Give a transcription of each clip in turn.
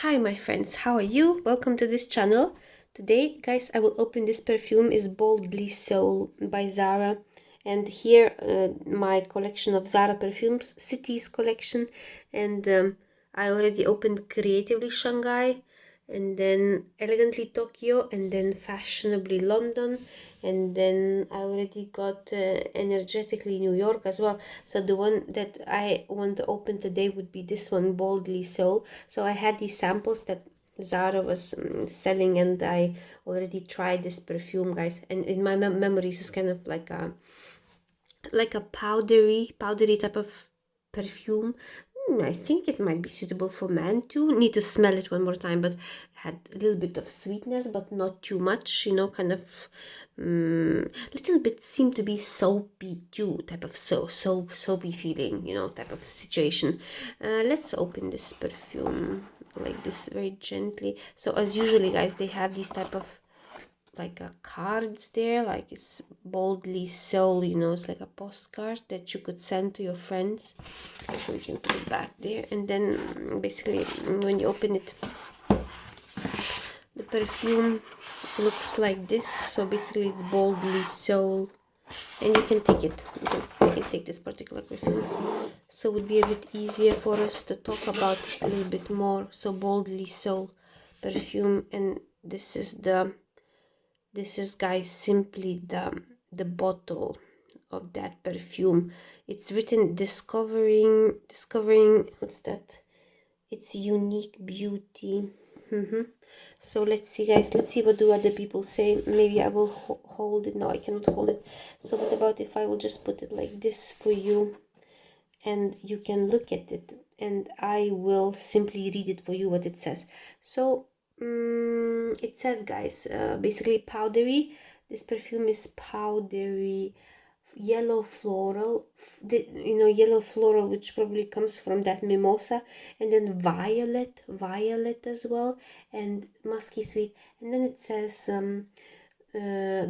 Hi my friends, how are you? Welcome to this channel. Today, guys, I will open this perfume. Is Boldly Soul by Zara. And here my collection of Zara perfumes, Cities collection. And I already opened Creatively Shanghai, and then Elegantly Tokyo, and then Fashionably London, and then I already got Energetically New York as well. So the one that I want to open today would be this one, Boldly Soul. So I had these samples that Zara was selling, and I already tried this perfume, guys, and in my memories it's kind of like a powdery type of perfume. I think it might be suitable for men too. Need to smell it one more time, but had a little bit of sweetness, but not too much, kind of little bit seemed to be soapy too, type of soapy feeling, type of situation. Let's open this perfume like this very gently. So as usually, guys, they have these type of like cards there, like it's Boldly Soul, it's like a postcard that you could send to your friends. So we can put it back there, and then basically when you open it, the perfume looks like this. So basically it's Boldly Soul, and you can take it, you can take this particular perfume, so it would be a bit easier for us to talk about it a little bit more. So Boldly Soul perfume, and this is, guys, simply the bottle of that perfume. It's written discovering what's that, it's unique beauty. So let's see, guys, let's see what do other people say. Maybe I will hold it. No, I cannot hold it. So what about if I will just put it like this for you, and you can look at it, and I will simply read it for you what it says. So it says, guys, basically powdery. This perfume is powdery, yellow floral, yellow floral, which probably comes from that mimosa, and then violet as well, and musky sweet. And then it says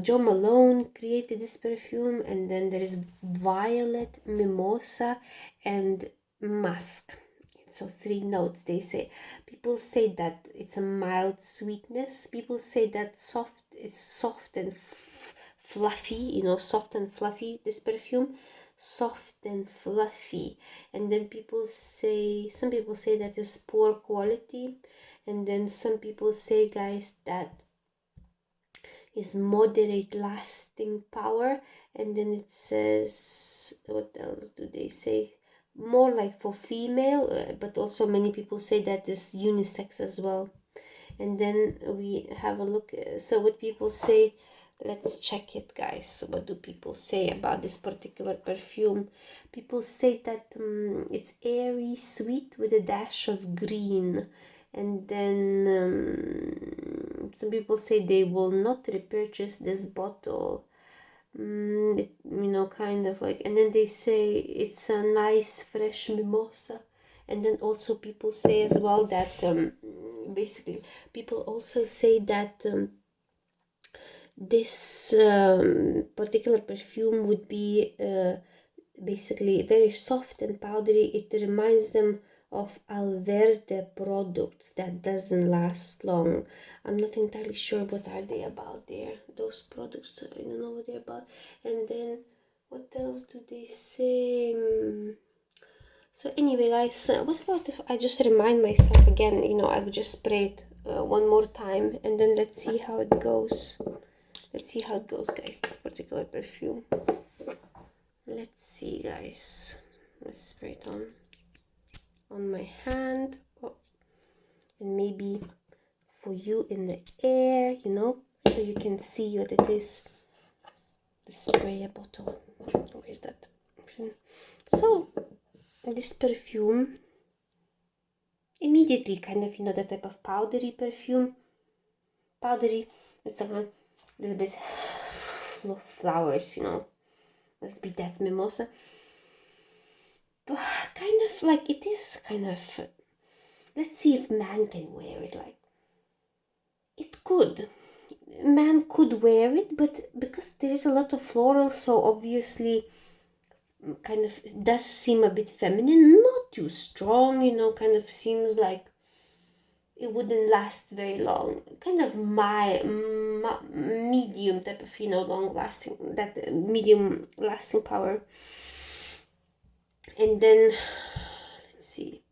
Joe Malone created this perfume, and then there is violet, mimosa, and musk. So 3 notes, they say. People say that it's a mild sweetness. People say that it's soft and fluffy, soft and fluffy, this perfume, soft and fluffy. And then some people say that is poor quality, and then some people say, guys, that is moderate lasting power. And then it says, what else do they say, more like for female, but also many people say that is unisex as well. And then we have a look. So what people say, let's check it, guys. What do people say about this particular perfume? People say that it's airy, sweet with a dash of green. And then some people say they will not repurchase this bottle. Kind of like, and then they say it's a nice fresh mimosa. And then also people say as well that basically people also say that this particular perfume would be basically very soft and powdery. It reminds them of Alverde products that doesn't last long. I'm not entirely sure what are they about there, those products. I don't know what they're about. And then what else do they say? So anyway, guys, what about if I just remind myself again, I would just spray it one more time, and then let's see how it goes. Let's see how it goes, guys, this particular perfume. Let's see, guys. Let's spray it on my hand. Oh, and maybe for you in the air, so you can see what it is. The sprayer bottle. Where is that? So this perfume immediately kind of, that type of powdery perfume. Powdery, it's like a little bit full of flowers, Must be that mimosa. But kind of like, it is kind of, let's see if man can wear it. Like, it could. Man could wear it, but because there is a lot of floral, so obviously kind of it does seem a bit feminine, not too strong, kind of seems like it wouldn't last very long. Kind of medium type of, you know, long lasting, that medium lasting power. And then let's see,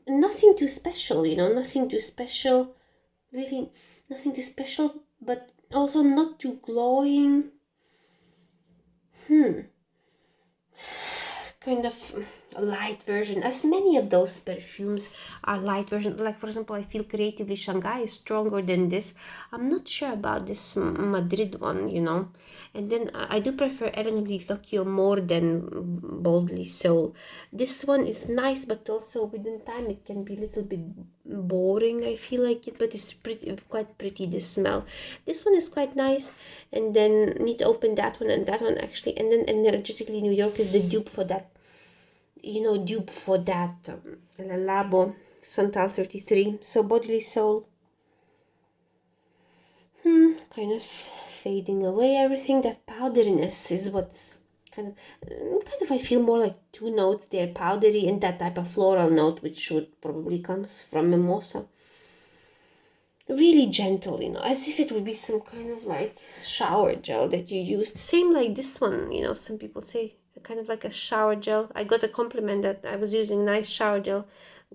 nothing too special, you know, nothing too special, really nothing too special, but also not too glowing. Kind of a light version, as many of those perfumes are light version. Like, for example, I feel Creatively Shanghai is stronger than this. I'm not sure about this Madrid one, you know. And then I do prefer Elegantly Tokyo more than Boldly Soul. This one is nice, but also within time it can be a little bit boring, I feel like it, but it's quite pretty, this smell. This one is quite nice. And then need to open that one and that one actually. And then Energetically New York is the dupe for that, you know, dupe for that Le Labo Santal 33. So Bodily Soul, kind of fading away. Everything, that powderiness is what's kind of I feel more like two notes there, powdery and that type of floral note, which would probably comes from Mimosa. Really gentle, you know, as if it would be some kind of like shower gel that you used. Same like this one, you know, some people say kind of like a shower gel. I got a compliment that I was using nice shower gel,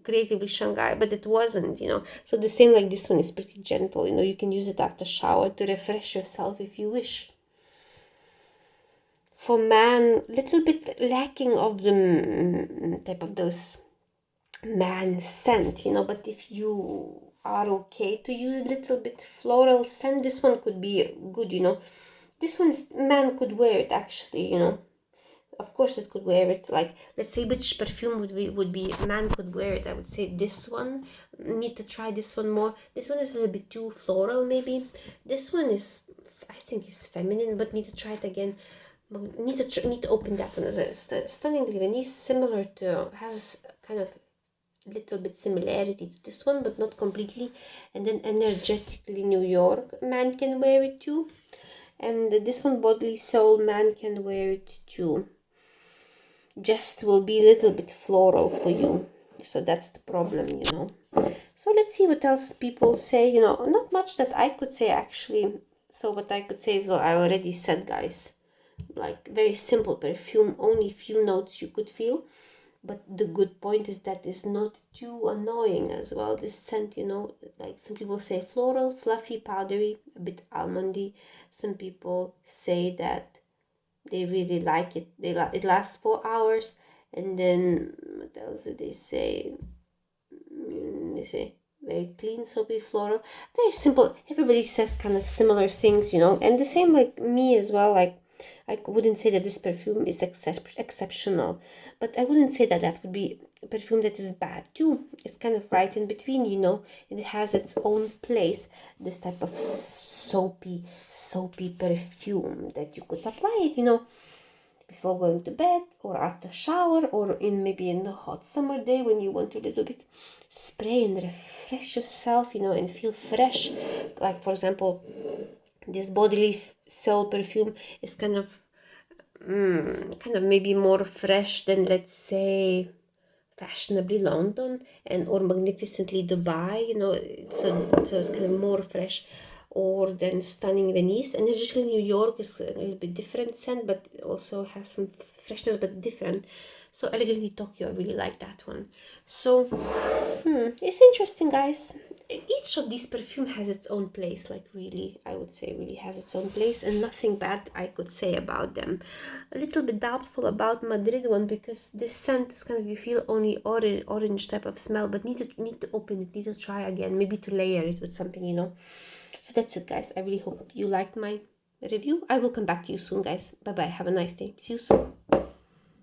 Creatively Shanghai, but it wasn't, you know. So the same like this one is pretty gentle, you know, you can use it after shower to refresh yourself if you wish. For man, little bit lacking of the type of those man scent, you know, but if you are okay to use a little bit floral scent, this one could be good, you know. This one man could wear it actually, you know. Of course it could wear it. Like, let's say which perfume would be man could wear it. I would say this one. Need to try this one more. This one is a little bit too floral maybe. This one is, I think, is feminine, but need to try it again. Need to open that one. As a Stunning Lebanese, similar to, has kind of little bit similarity to this one, but not completely. And then Energetically New York, man can wear it too. And this one, Bodily Soul, man can wear it too. Just will be a little bit floral for you. So that's the problem, you know. So let's see what else people say, you know. Not much that I could say actually. So what I could say is what I already said, guys. Like, very simple perfume, only few notes you could feel. But the good point is that it's not too annoying as well, this scent, you know. Like, some people say floral, fluffy, powdery, a bit almondy. Some people say that they really like it. It lasts 4 hours. And then what else do they say? They say very clean, soapy, floral, very simple. Everybody says kind of similar things, you know. And the same like me as well. Like, I wouldn't say that this perfume is exceptional, but I wouldn't say that that would be a perfume that is bad too. It's kind of right in between, you know. It has its own place. This type of soapy perfume that you could apply it, you know, before going to bed or after shower, or in maybe in the hot summer day when you want to a little bit spray and refresh yourself, you know, and feel fresh. Like, for example, this Bodily Soul perfume is kind of maybe more fresh than, let's say, Fashionably London and or Magnificently Dubai, you know. So it's kind of more fresh, or than Stunning Venice. Energetically New York is a little bit different scent, but also has some freshness, but different. So Elegantly Tokyo, I really like that one. So it's interesting, guys. Each of these perfume has its own place. Like, really, I would say really has its own place, and nothing bad I could say about them. A little bit doubtful about Madrid one, because this scent is kind of, you feel only orange type of smell, but need to open it, need to try again, maybe to layer it with something, you know. So that's it, guys. I really hope you liked my review. I will come back to you soon, guys. Bye bye. Have a nice day. See you soon.